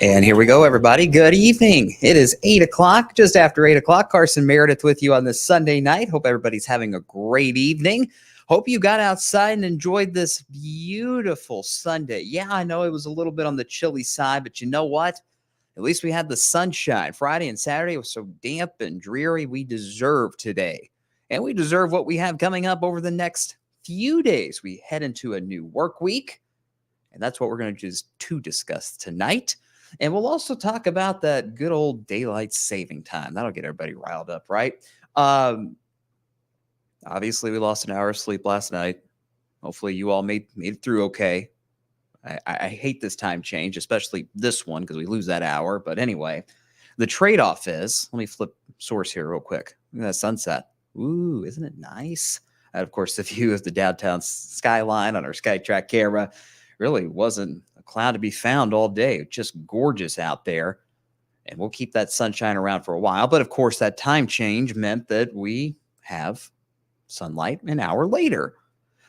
And here we go, everybody. Good evening. It is 8 o'clock, just after 8 o'clock. Carson Meredith with you on this Sunday night. Hope everybody's having a great evening. Hope you got outside and enjoyed this beautiful Sunday. Yeah, I know it was a little bit on the chilly side, but you know what? At least we had the sunshine. Friday and Saturday was so damp and dreary. We deserve today. And we deserve what we have coming up over the next few days. We head into a new work week, and that's what we're going to discuss tonight. And we'll also talk about that good old daylight saving time. That'll get everybody riled up, right? Obviously, we lost an hour of sleep last night. Hopefully, you all made it through okay. I hate this time change, especially this one, because we lose that hour. But anyway, the trade-off is, let me flip source here real quick. Look at that sunset. Ooh, isn't it nice? And of course, the view of the downtown skyline on our SkyTrack camera really wasn't a cloud to be found all day. It's just gorgeous out there. And we'll keep that sunshine around for a while. But of course, that time change meant that we have sunlight an hour later.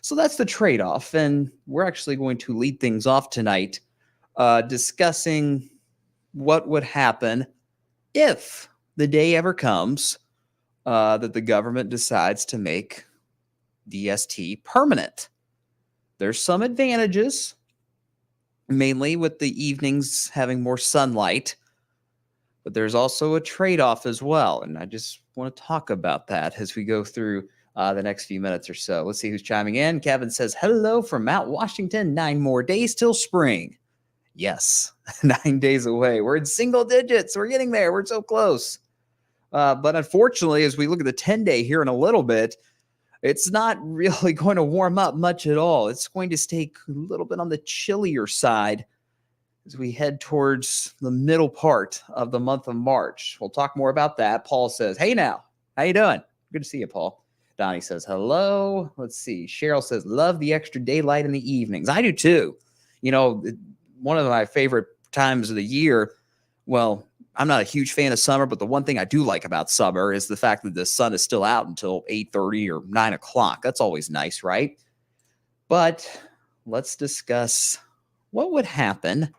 So that's the trade-off. And we're actually going to lead things off tonight discussing what would happen if the day ever comes that the government decides to make DST permanent. There's some advantages, mainly with the evenings having more sunlight, but there's also a trade-off as well. And I just want to talk about that as we go through the next few minutes or so. Let's see who's chiming in. Kevin says, hello from Mount Washington. 9 more days till spring. Yes, 9 days away. We're in single digits. We're getting there. We're so close. But unfortunately, as we look at the 10-day here in a little bit, it's not really going to warm up much at all. It's going to stay a little bit on the chillier side as we head towards the middle part of the month of March. We'll talk more about that. Paul says, hey now, how you doing? Good to see you, Paul. Donnie says, hello. Let's see. Cheryl says, love the extra daylight in the evenings. I do too. You know, one of my favorite times of the year, well, I'm not a huge fan of summer, but the one thing I do like about summer is the fact that the sun is still out until 8:30 or 9 o'clock. That's always nice, right? But let's discuss what would happen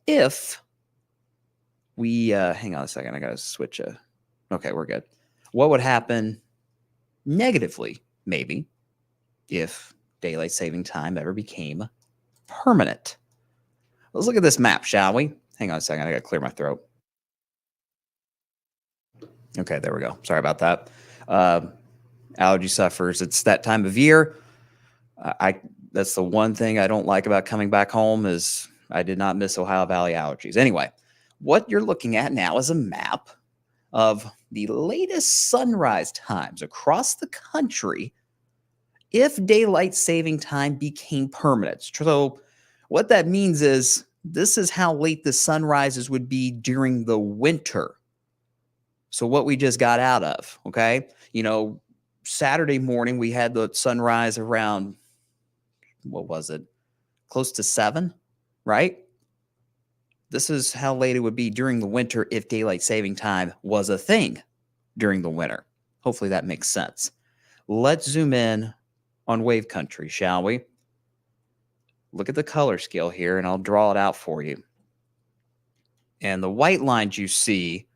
if we, hang on a second, I got to switch okay, we're good. What would happen negatively, maybe, if daylight saving time ever became permanent? Let's look at this map, shall we? Hang on a second. I got to clear my throat. Okay, there we go. Sorry about that. Allergy sufferers. It's that time of year. That's the one thing I don't like about coming back home is I did not miss Ohio Valley allergies. Anyway, what you're looking at now is a map of the latest sunrise times across the country if daylight saving time became permanent. So what that means is This is how late the sunrises would be during the winter. So what we just got out of, okay? Saturday morning, we had the sunrise around, what was it? Close to 7, right? This is how late it would be during the winter if daylight saving time was a thing during the winter. Hopefully that makes sense. Let's zoom in on wave country, shall we? Look at the color scale here, and I'll draw it out for you. And the white lines you see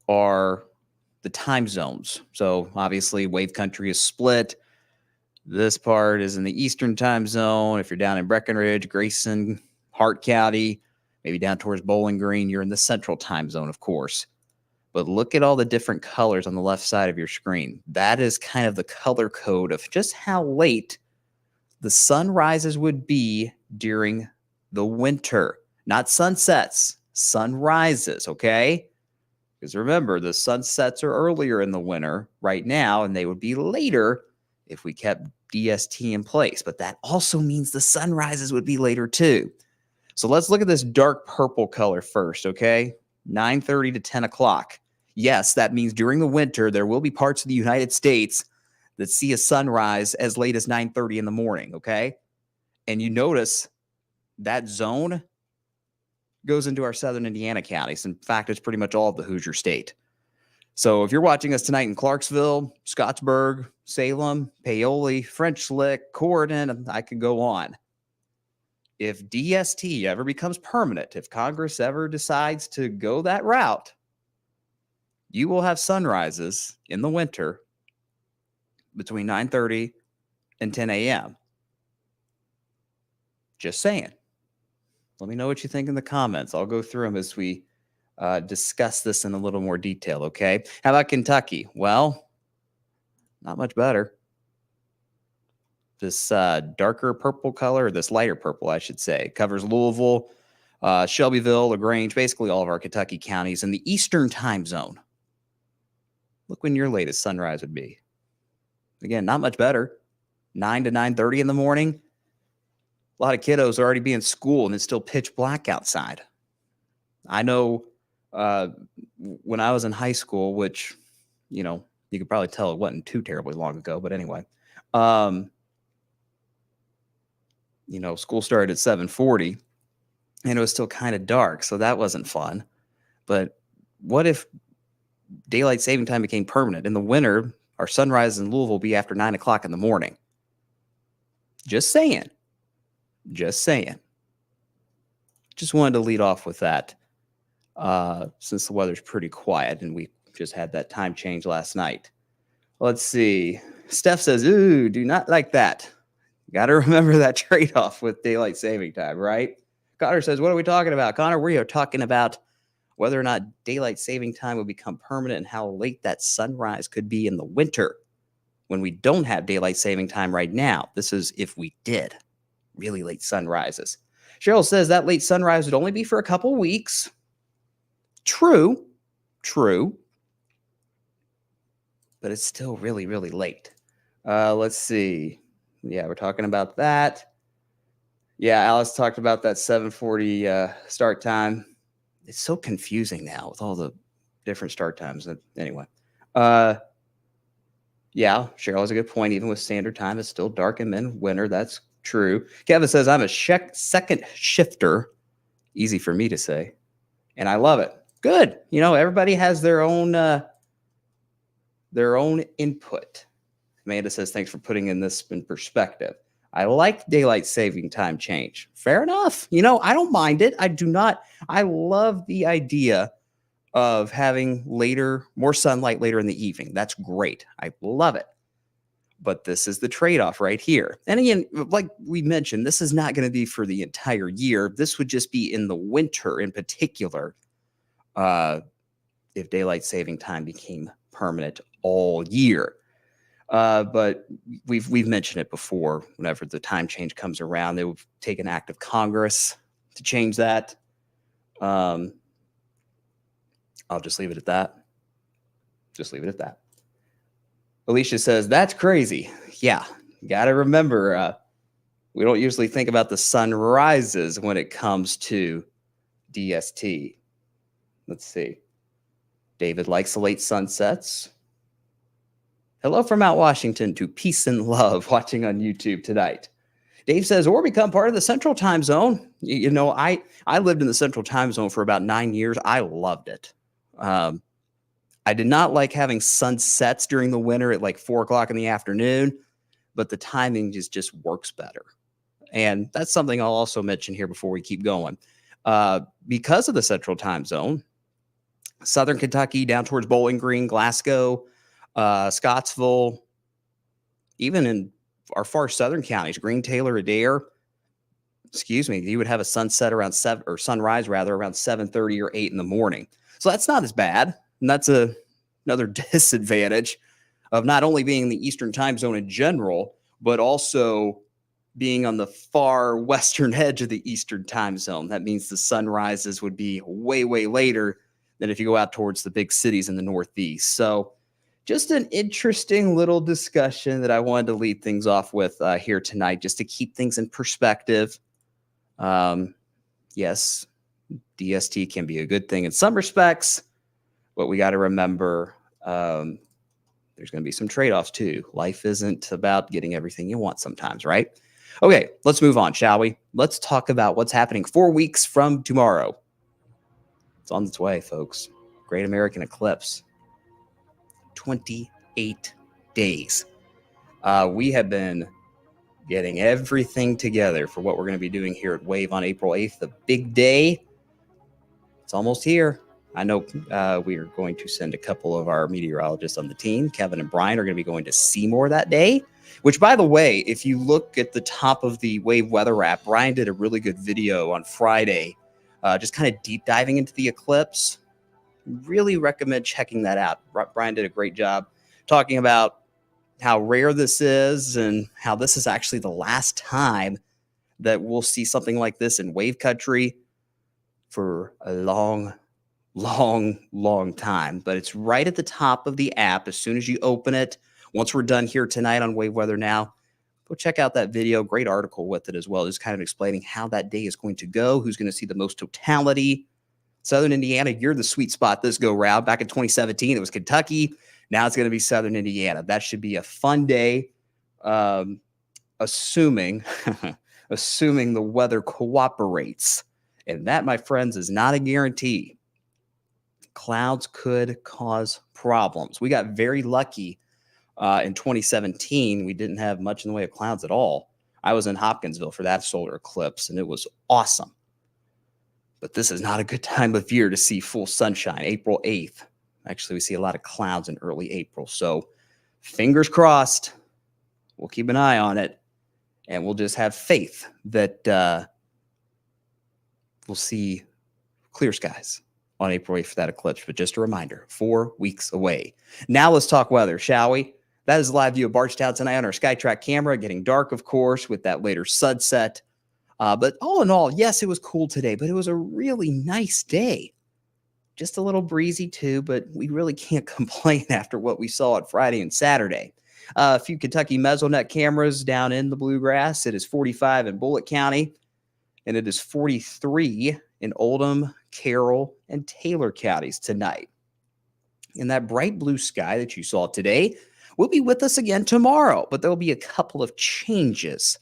are the time zones. So obviously wave country is split. This part is in the Eastern time zone. If you're down in Breckenridge, Grayson, Hart County, maybe down towards Bowling Green, you're in the Central time zone, of course. But look at all the different colors on the left side of your screen. That is kind of the color code of just how late the sunrises would be during the winter. Not sunsets, sunrises, okay? Because remember, the sunsets are earlier in the winter right now, and they would be later if we kept DST in place. But that also means the sunrises would be later too. So let's look at this dark purple color first, okay? 9:30 to 10 o'clock. Yes, that means during the winter, there will be parts of the United States that see a sunrise as late as 9:30 in the morning, okay? And you notice that zone goes into our southern Indiana counties. In fact, it's pretty much all of the Hoosier State. So if you're watching us tonight in Clarksville, Scottsburg, Salem, Paoli, French Lick, Corydon, I could go on. If DST ever becomes permanent, if Congress ever decides to go that route, you will have sunrises in the winter between 9:30 and 10 a.m. Just saying. Let me know what you think in the comments. I'll go through them as we discuss this in a little more detail, okay? How about Kentucky? Well, not much better. This darker purple color, or this lighter purple, I should say, covers Louisville, Shelbyville, LaGrange, basically all of our Kentucky counties in the Eastern time zone. Look when your latest sunrise would be. Again, not much better. 9 to 9:30 in the morning. A lot of kiddos are already be in school and it's still pitch black outside. I know when I was in high school, which, you could probably tell it wasn't too terribly long ago, but anyway, school started at 7:40 and it was still kind of dark. So that wasn't fun. But what if daylight saving time became permanent? In the winter, our sunrise in Louisville will be after 9 o'clock in the morning. Just saying. Just saying. Just wanted to lead off with that since the weather's pretty quiet and we just had that time change last night. Let's see. Steph says, ooh, do not like that. Got to remember that trade-off with daylight saving time, right? Connor says, what are we talking about? Connor, we are talking about whether or not daylight saving time will become permanent and how late that sunrise could be in the winter when we don't have daylight saving time right now. This is if we did really late sunrises. Cheryl says that late sunrise would only be for a couple weeks. True. But it's still really, really late. Let's see. Yeah, we're talking about that. Yeah, Alice talked about that 7:40 start time. It's so confusing now with all the different start times. Anyway. Yeah, Cheryl has a good point. Even with standard time, it's still dark in winter. That's true. Kevin says, I'm a second shifter. Easy for me to say. And I love it. Good. Everybody has their own input. Amanda says, thanks for putting this in perspective. I like daylight saving time change. Fair enough. I don't mind it. I love the idea of having more sunlight later in the evening. That's great. I love it. But this is the trade-off right here. And again, like we mentioned, this is not going to be for the entire year. This would just be in the winter in particular, if daylight saving time became permanent all year. But we've mentioned it before. Whenever the time change comes around, they will take an act of Congress to change that. I'll just leave it at that. Alicia says, that's crazy. Yeah, you got to remember, We don't usually think about the sunrises when it comes to DST. Let's see. David likes the late sunsets. Hello from Mount Washington to peace and love watching on YouTube tonight. Dave says, or become part of the Central Time Zone. You know, I lived in the Central Time Zone for about 9 years. I loved it. I did not like having sunsets during the winter at like 4 o'clock in the afternoon, but the timing just works better. And that's something I'll also mention here before we keep going. Because of the Central Time Zone, Southern Kentucky down towards Bowling Green, Glasgow, Scottsville, even in our far southern counties, Green, Taylor, Adair, you would have a sunset around 7 or sunrise rather around 7:30 or 8 in the morning. So that's not as bad. And that's another disadvantage of not only being in the Eastern Time Zone in general, but also being on the far western edge of the Eastern Time Zone. That means the sunrises would be way, way later than if you go out towards the big cities in the Northeast. So just an interesting little discussion that I wanted to lead things off with here tonight, just to keep things in perspective. Yes, DST can be a good thing in some respects, but we got to remember there's going to be some trade-offs too. Life isn't about getting everything you want sometimes, right? Okay, let's move on, shall we? Let's talk about what's happening 4 weeks from tomorrow. It's on its way, folks. Great American Eclipse. 28 days. We have been getting everything together for what we're going to be doing here at WAVE on April 8th, the big day. It's almost here. I know we are going to send a couple of our meteorologists on the team. Kevin and Brian are going to be going to Seymour that day, which, by the way, if you look at the top of the WAVE weather app, Brian did a really good video on Friday, just kind of deep diving into the eclipse. Really recommend checking that out. Brian did a great job talking about how rare this is and how this is actually the last time that we'll see something like this in wave country for a long time. But it's right at the top of the app as soon as you open it. Once we're done here tonight on Wave Weather Now, go check out that video. Great article with it as well, just kind of explaining how that day is going to go, who's going to see the most totality. Southern Indiana, you're the sweet spot this go round. Back in 2017, it was Kentucky. Now it's going to be Southern Indiana. That should be a fun day, assuming the weather cooperates. And that, my friends, is not a guarantee. Clouds could cause problems. We got very lucky in 2017. We didn't have much in the way of clouds at all. I was in Hopkinsville for that solar eclipse, and it was awesome. But this is not a good time of year to see full sunshine. April 8th. Actually, we see a lot of clouds in early April. So fingers crossed. We'll keep an eye on it. And we'll just have faith that we'll see clear skies on April 8th for that eclipse. But just a reminder, 4 weeks away. Now let's talk weather, shall we? That is a live view of Bardstown tonight on our SkyTrack camera. Getting dark, of course, with that later sunset. But all in all, yes, it was cool today, but it was a really nice day. Just a little breezy too, but we really can't complain after what we saw on Friday and Saturday. A few Kentucky Mesonet cameras down in the Bluegrass. It is 45 in Bullitt County, and it is 43 in Oldham, Carroll, and Taylor counties tonight. And that bright blue sky that you saw today will be with us again tomorrow, but there will be a couple of changes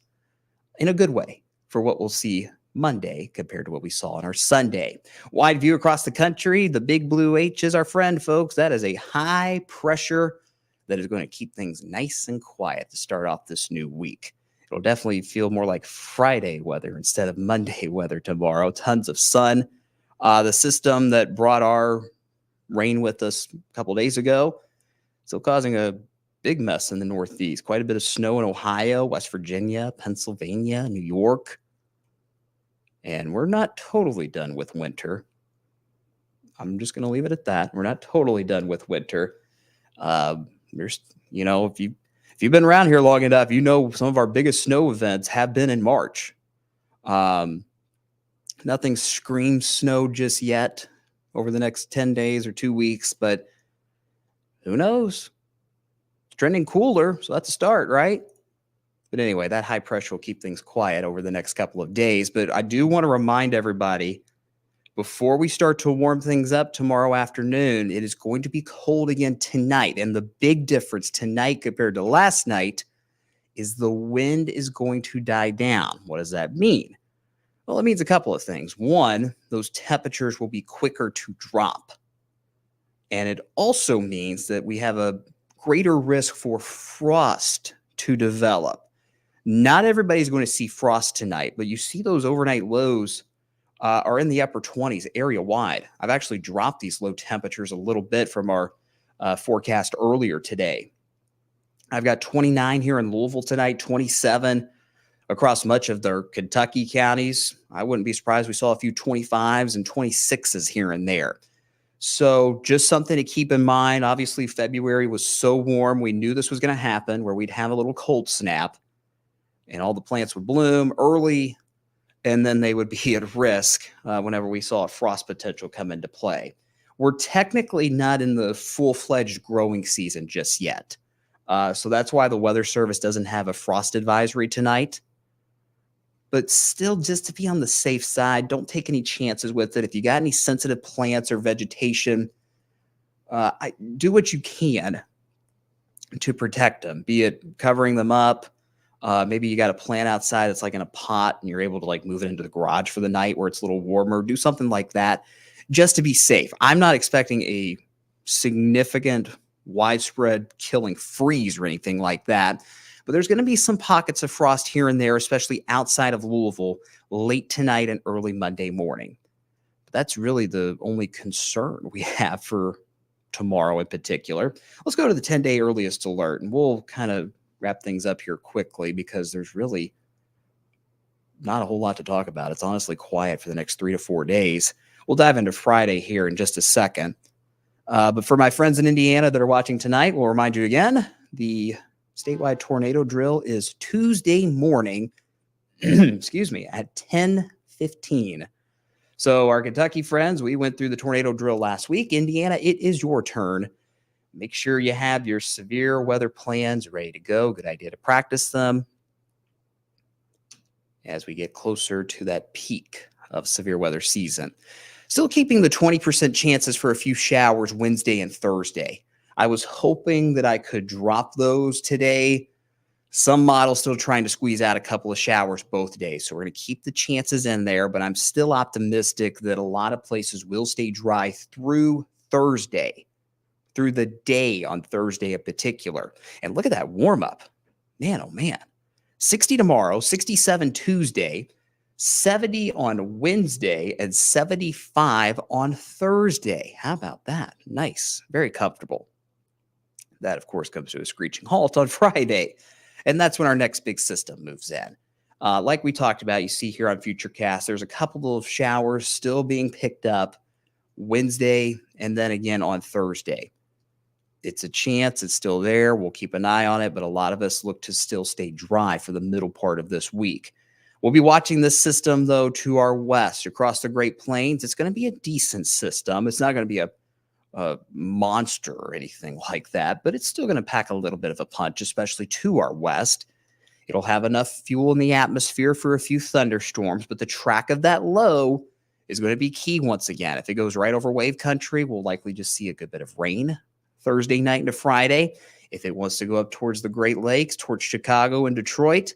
in a good way for what we'll see Monday compared to what we saw on our Sunday. Wide view across the country. The big blue H is our friend, folks. That is a high pressure that is going to keep things nice and quiet to start off this new week. It'll definitely feel more like Friday weather instead of Monday weather tomorrow. Tons of sun. The system that brought our rain with us a couple days ago still causing a big mess in the Northeast. Quite a bit of snow in Ohio, West Virginia, Pennsylvania, New York. And we're not totally done with winter. I'm just going to leave it at that. We're not totally done with winter. There's, if you've been around here long enough, some of our biggest snow events have been in March. Nothing screams snow just yet over the next 10 days or 2 weeks, but who knows? It's trending cooler, so that's a start, right? But anyway, that high pressure will keep things quiet over the next couple of days. But I do want to remind everybody before we start to warm things up tomorrow afternoon, it is going to be cold again tonight. And the big difference tonight compared to last night is the wind is going to die down. What does that mean? Well, it means a couple of things. One, those temperatures will be quicker to drop. And it also means that we have a greater risk for frost to develop. Not everybody's going to see frost tonight, but you see those overnight lows are in the upper 20s area wide. I've actually dropped these low temperatures a little bit from our forecast earlier today. I've got 29 here in Louisville tonight, 27 across much of the Kentucky counties. I wouldn't be surprised we saw a few 25s and 26s here and there. So just something to keep in mind. Obviously, February was so warm. We knew this was going to happen, where we'd have a little cold snap and all the plants would bloom early, and then they would be at risk whenever we saw a frost potential come into play. We're technically not in the full-fledged growing season just yet. So that's why the Weather Service doesn't have a frost advisory tonight. But still, just to be on the safe side, don't take any chances with it. If you got any sensitive plants or vegetation, do what you can to protect them, be it covering them up. Maybe you got a plant outside that's like in a pot and you're able to like move it into the garage for the night where it's a little warmer. Do something like that just to be safe. I'm not expecting a significant widespread killing freeze or anything like that. But there's going to be some pockets of frost here and there, especially outside of Louisville, late tonight and early Monday morning. But that's really the only concern we have for tomorrow in particular. Let's go to the 10-day earliest alert, and we'll kind of wrap things up here quickly because there's really not a whole lot to talk about. It's honestly quiet for the next 3 to 4 days. We'll dive into Friday here in just a second. But for my friends in Indiana that are watching tonight, we'll remind you again, the statewide tornado drill is Tuesday morning, excuse me, at 10:15. So our Kentucky friends, we went through the tornado drill last week. Indiana, it is your turn. Make sure you have your severe weather plans ready to go. Good idea to practice them as we get closer to that peak of severe weather season. Still keeping the 20% chances for a few showers Wednesday and Thursday. I was hoping that I could drop those today. Some models still trying to squeeze out a couple of showers both days. So we're going to keep the chances in there, but I'm still optimistic that a lot of places will stay dry through Thursday, through the day on Thursday in particular. And look at that warm up. Man, oh man. 60 tomorrow, 67 Tuesday, 70 on Wednesday, and 75 on Thursday. How about that? Nice. Very comfortable. That, of course, comes to a screeching halt on Friday. And that's when our next big system moves in. Like we talked about, you see here on Futurecast, there's a couple of showers still being picked up Wednesday and then again on Thursday. It's a chance. It's still there. We'll keep an eye on it, but a lot of us look to still stay dry for the middle part of this week. We'll be watching this system, though, to our west across the Great Plains. It's going to be a decent system. It's not going to be a monster or anything like that, but it's still going to pack a little bit of a punch, especially to our west. It'll have enough fuel in the atmosphere for a few thunderstorms, but the track of that low is going to be key once again. If it goes right over wave country, we'll likely just see a good bit of rain Thursday night into Friday. If it wants to go up towards the Great Lakes, towards Chicago and Detroit,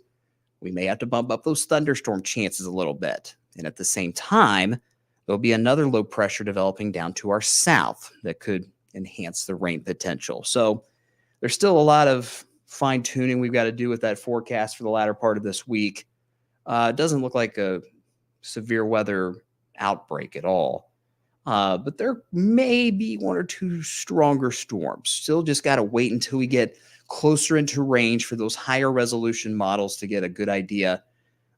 we may have to bump up those thunderstorm chances a little bit. And at the same time, there'll be another low pressure developing down to our south that could enhance the rain potential. So there's still a lot of fine tuning we've got to do with that forecast for the latter part of this week. It doesn't look like a severe weather outbreak at all. But there may be one or two stronger storms. Still just got to wait until we get closer into range for those higher resolution models to get a good idea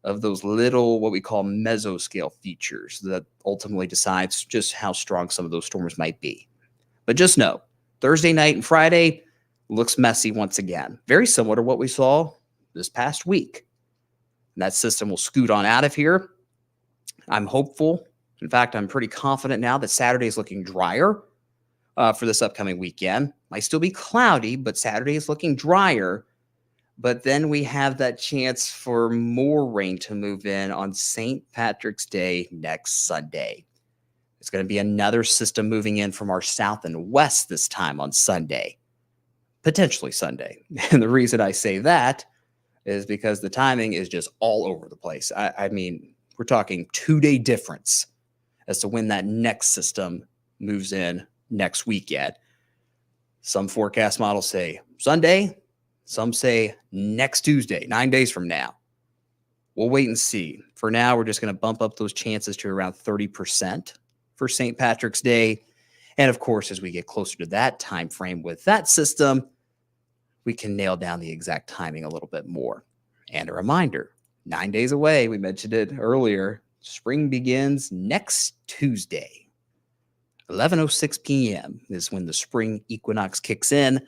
of those little, what we call mesoscale features that ultimately decides just how strong some of those storms might be. But just know, Thursday night and Friday looks messy once again. Very similar to what we saw this past week. And that system will scoot on out of here. I'm hopeful. In fact, I'm pretty confident now that Saturday is looking drier for this upcoming weekend. Might still be cloudy, but Saturday is looking drier. But then we have that chance for more rain to move in on St. Patrick's Day next Sunday. It's going to be another system moving in from our south and west this time on Sunday, potentially Sunday. And the reason I say that is because the timing is just all over the place. I mean, we're talking 2-day difference as to when that next system moves in next week yet. Some forecast models say Sunday, some say next Tuesday, 9 days from now. We'll wait and see. For now, we're just going to bump up those chances to around 30% for St. Patrick's Day. And of course, as we get closer to that time frame with that system, we can nail down the exact timing a little bit more. And a reminder, 9 days away, we mentioned it earlier, spring begins next Tuesday. 11:06 p.m. is when the spring equinox kicks in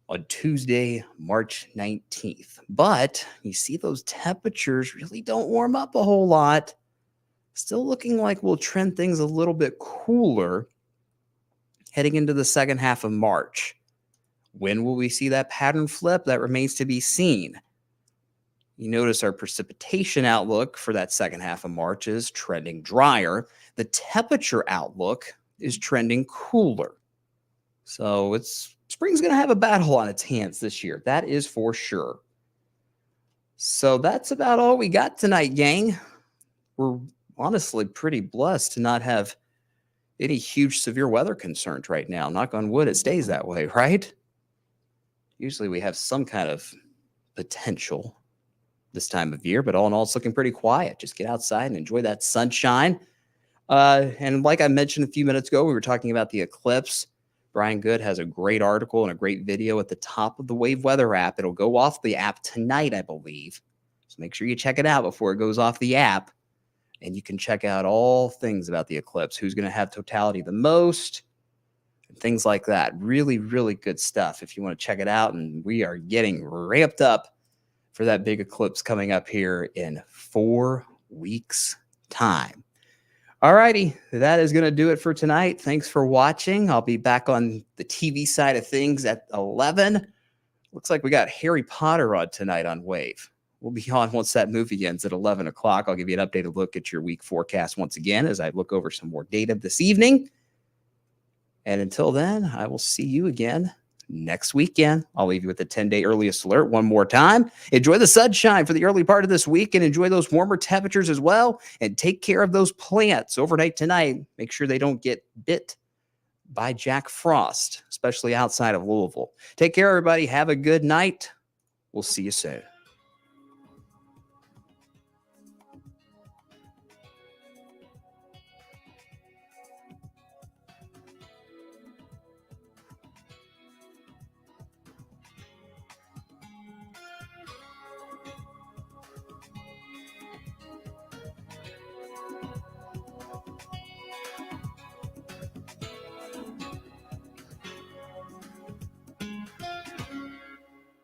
on Tuesday, March 19th. But you see those temperatures really don't warm up a whole lot. Still looking like we'll trend things a little bit cooler heading into the second half of March. When will we see that pattern flip? That remains to be seen. You notice our precipitation outlook for that second half of March is trending drier. The temperature outlook is trending cooler. So spring's going to have a battle on its hands this year. That is for sure. So that's about all we got tonight, gang. We're honestly pretty blessed to not have any huge severe weather concerns right now. Knock on wood, it stays that way, right? Usually we have some kind of potential this time of year, but all in all, it's looking pretty quiet. Just get outside and enjoy that sunshine. And like I mentioned a few minutes ago, we were talking about the eclipse. Brian Good has a great article and a great video at the top of the Wave Weather app. It'll go off the app tonight, I believe. So make sure you check it out before it goes off the app. And you can check out all things about the eclipse, who's going to have totality the most, and things like that. Really, really good stuff if you want to check it out. And we are getting ramped up for that big eclipse coming up here in 4 weeks' time. All righty, that is going to do it for tonight. Thanks for watching. I'll be back on the TV side of things at 11. Looks like we got Harry Potter on tonight on Wave. We'll be on once that movie ends at 11 o'clock. I'll give you an updated look at your week forecast once again as I look over some more data this evening. And until then, I will see you again next weekend. I'll leave you with the 10-day earliest alert one more time. Enjoy the sunshine for the early part of this week and enjoy those warmer temperatures as well. And take care of those plants overnight tonight. Make sure they don't get bit by Jack Frost, especially outside of Louisville. Take care, everybody. Have a good night. We'll see you soon.